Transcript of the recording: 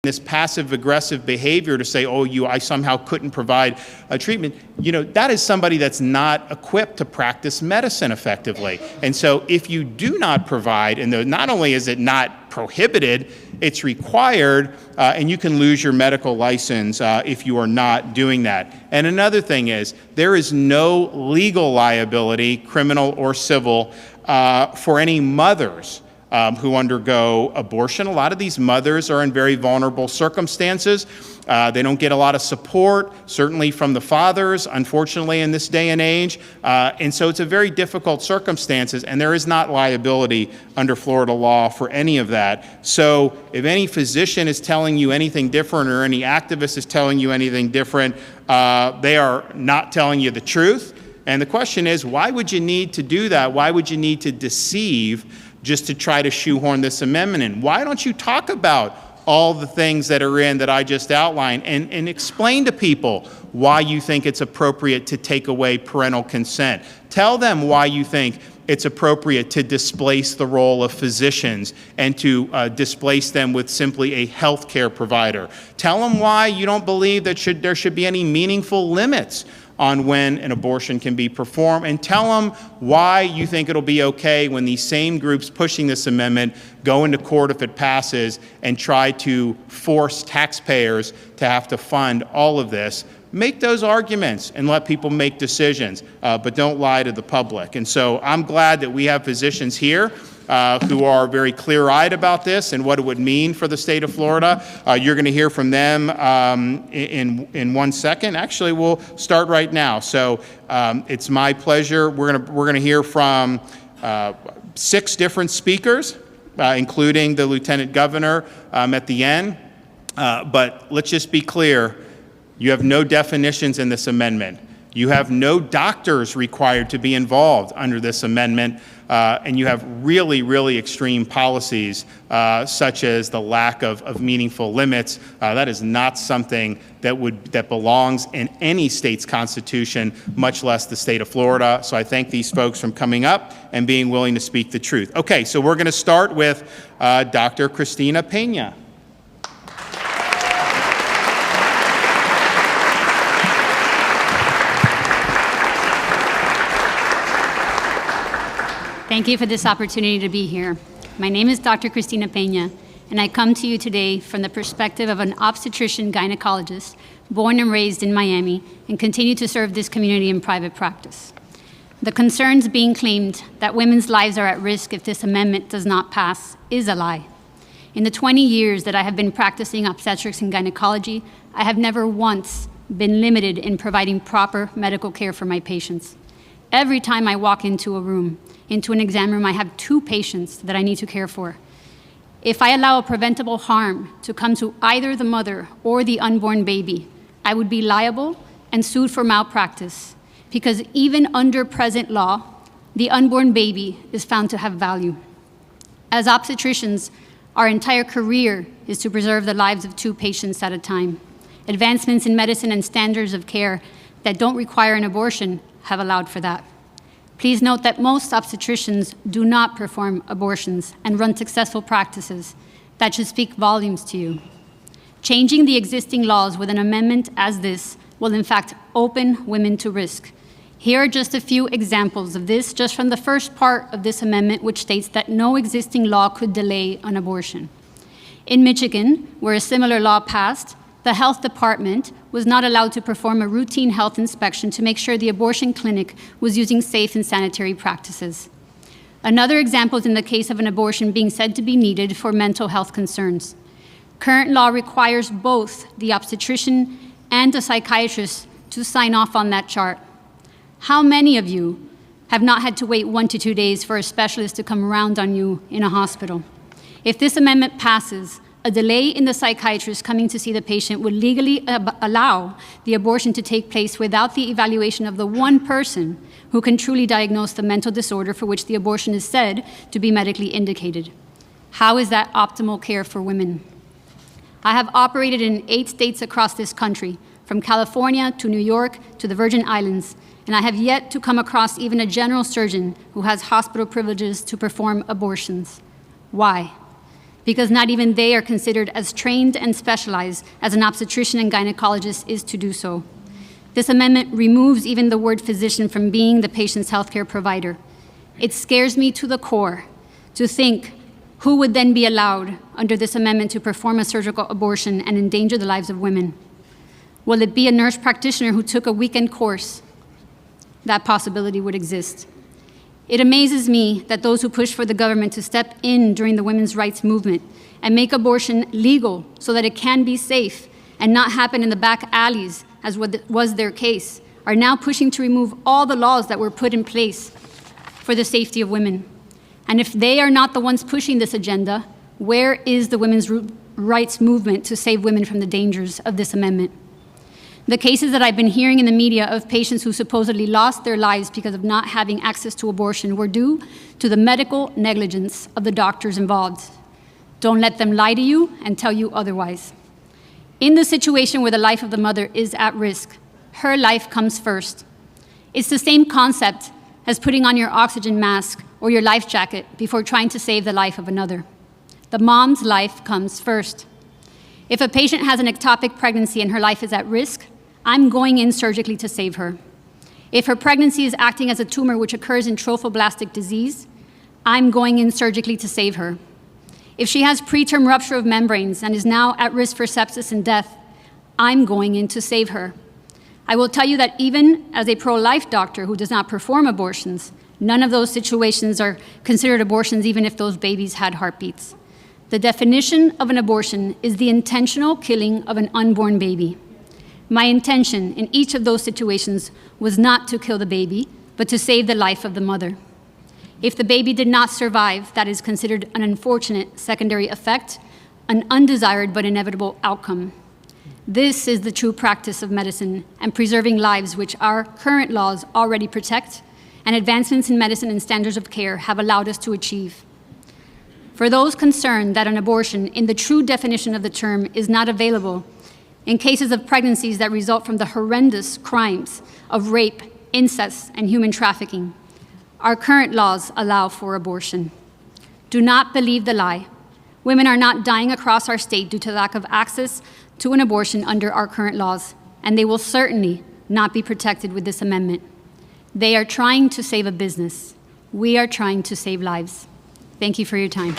this passive-aggressive behavior to say, oh, I somehow couldn't provide a treatment, that is somebody that's not equipped to practice medicine effectively. And so if you do not provide, and not only is it not prohibited, it's required, and you can lose your medical license if you are not doing that. And another thing is, there is no legal liability, criminal or civil, for any mothers who undergo abortion. A lot of these mothers are in very vulnerable circumstances. They don't get a lot of support, certainly from the fathers, unfortunately, in this day and age. And so it's a very difficult circumstances, and there is not liability under Florida law for any of that. So if any physician is telling you anything different or any activist is telling you anything different, they are not telling you the truth. And the question is, why would you need to do that? Why would you need to deceive just to try to shoehorn this amendment in? Why don't you talk about all the things that are in that I just outlined and explain to people why you think it's appropriate to take away parental consent? Tell them why you think it's appropriate to displace the role of physicians and to displace them with simply a healthcare provider. Tell them why you don't believe that there should be any meaningful limits on when an abortion can be performed, and tell them why you think it'll be okay when these same groups pushing this amendment go into court if it passes and try to force taxpayers to have to fund all of this. Make those arguments and let people make decisions, but don't lie to the public. And so I'm glad that we have physicians here who are very clear-eyed about this and what it would mean for the state of Florida. You're going to hear from them in 1 second. Actually, we'll start right now. So it's my pleasure. We're going to hear from 6 different speakers, including the Lieutenant Governor at the end. But let's just be clear. You have no definitions in this amendment. You have no doctors required to be involved under this amendment, and you have really, really extreme policies such as the lack of meaningful limits. That is not something that belongs in any state's constitution, much less the state of Florida. So I thank these folks for coming up and being willing to speak the truth. Okay, so we're going to start with Dr. Christina Peña. Thank you for this opportunity to be here. My name is Dr. Christina Peña, and I come to you today from the perspective of an obstetrician gynecologist born and raised in Miami and continue to serve this community in private practice. The concerns being claimed that women's lives are at risk if this amendment does not pass is a lie. In the 20 years that I have been practicing obstetrics and gynecology, I have never once been limited in providing proper medical care for my patients. Every time I walk into an exam room, I have 2 patients that I need to care for. If I allow a preventable harm to come to either the mother or the unborn baby, I would be liable and sued for malpractice, because even under present law, the unborn baby is found to have value. As obstetricians, our entire career is to preserve the lives of 2 patients at a time. Advancements in medicine and standards of care that don't require an abortion have allowed for that. Please note that most obstetricians do not perform abortions and run successful practices. That should speak volumes to you. Changing the existing laws with an amendment as this will in fact open women to risk. Here are just a few examples of this, just from the first part of this amendment, which states that no existing law could delay an abortion. In Michigan, where a similar law passed, the health department was not allowed to perform a routine health inspection to make sure the abortion clinic was using safe and sanitary practices. Another example is in the case of an abortion being said to be needed for mental health concerns. Current law requires both the obstetrician and a psychiatrist to sign off on that chart. How many of you have not had to wait 1 to 2 days for a specialist to come around on you in a hospital? If this amendment passes, a delay in the psychiatrist coming to see the patient would legally allow the abortion to take place without the evaluation of the one person who can truly diagnose the mental disorder for which the abortion is said to be medically indicated. How is that optimal care for women? I have operated in 8 states across this country, from California to New York to the Virgin Islands, and I have yet to come across even a general surgeon who has hospital privileges to perform abortions. Why? because not even they are considered as trained and specialized as an obstetrician and gynecologist is to do so. This amendment removes even the word physician from being the patient's healthcare provider. It scares me to the core to think who would then be allowed under this amendment to perform a surgical abortion and endanger the lives of women. Will it be a nurse practitioner who took a weekend course? That possibility would exist. It amazes me that those who push for the government to step in during the women's rights movement and make abortion legal so that it can be safe and not happen in the back alleys, as was their case, are now pushing to remove all the laws that were put in place for the safety of women. And if they are not the ones pushing this agenda, where is the women's rights movement to save women from the dangers of this amendment? The cases that I've been hearing in the media of patients who supposedly lost their lives because of not having access to abortion were due to the medical negligence of the doctors involved. Don't let them lie to you and tell you otherwise. In the situation where the life of the mother is at risk, her life comes first. It's the same concept as putting on your oxygen mask or your life jacket before trying to save the life of another. The mom's life comes first. If a patient has an ectopic pregnancy and her life is at risk, I'm going in surgically to save her. If her pregnancy is acting as a tumor which occurs in trophoblastic disease, I'm going in surgically to save her. If she has preterm rupture of membranes and is now at risk for sepsis and death, I'm going in to save her. I will tell you that even as a pro-life doctor who does not perform abortions, none of those situations are considered abortions even if those babies had heartbeats. The definition of an abortion is the intentional killing of an unborn baby. My intention in each of those situations was not to kill the baby, but to save the life of the mother. If the baby did not survive, that is considered an unfortunate secondary effect, an undesired but inevitable outcome. This is the true practice of medicine and preserving lives which our current laws already protect and advancements in medicine and standards of care have allowed us to achieve. For those concerned that an abortion in the true definition of the term is not available, in cases of pregnancies that result from the horrendous crimes of rape, incest, and human trafficking, our current laws allow for abortion. Do not believe the lie. Women are not dying across our state due to lack of access to an abortion under our current laws, and they will certainly not be protected with this amendment. They are trying to save a business. We are trying to save lives. Thank you for your time.